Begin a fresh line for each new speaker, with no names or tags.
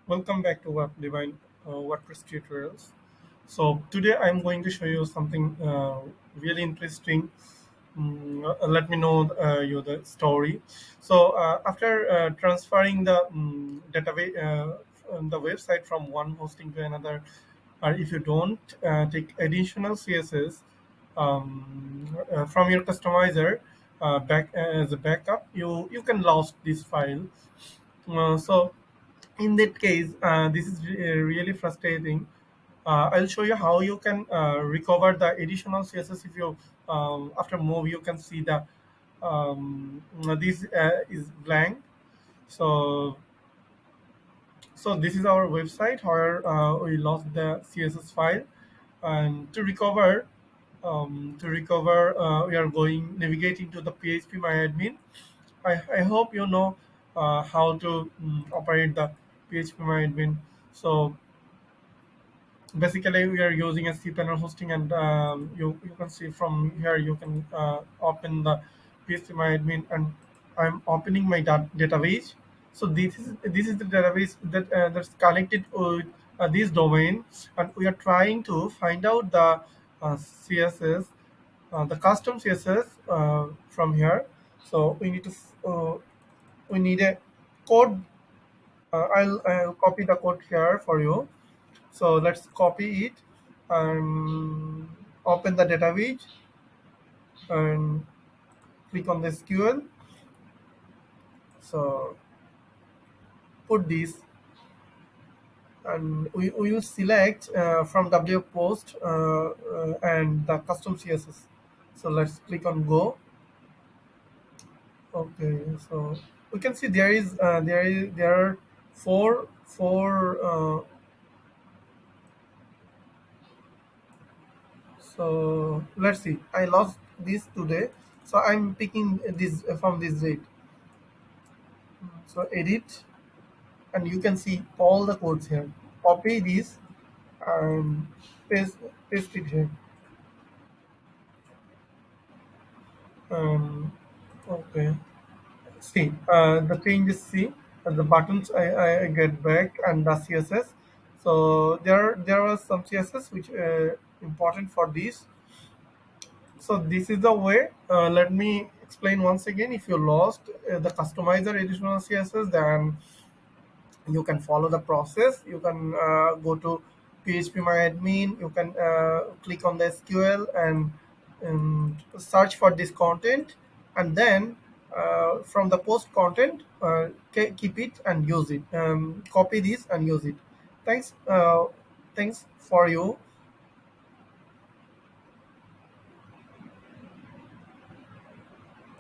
Welcome back to Divine WordPress tutorials. So today I'm going to show you something really interesting. Let me know you the story. So after transferring the database, the website from one hosting to another, or if you don't take additional CSS from your customizer back as a backup, you can lose this file. So in that case, this is really frustrating. I'll show you how you can recover the additional CSS. If you after move, you can see the this is blank. So this is our website where we lost the CSS file, and to recover, we are going navigating to the phpMyAdmin. I hope you know how to operate the phpMyAdmin. So basically, we are using a cPanel hosting, and you can see from here you can open the phpMyAdmin, and I'm opening my database. So this is the database that's connected with this domain, and we are trying to find out the CSS, the custom CSS from here. So we need a code. I'll copy the code here for you. So let's copy it and open the database and click on the SQL. So put this, and we will select from W post and the custom CSS. So let's click on go. Okay, so we can see there are four. So let's see. I lost this today, so I'm picking this from this date. So edit, and you can see all the codes here. Copy this and paste paste it here. Um, okay. See the changes. See the buttons I get back, and the CSS. So there was some CSS which important for this. So this is the way. Let me explain once again. If you lost the customizer additional CSS, then you can follow the process. You can go to phpMyAdmin. You can click on the SQL and search for this content, and then from the post content, keep it and use it. Copy this and use it. Thanks. Thanks for you.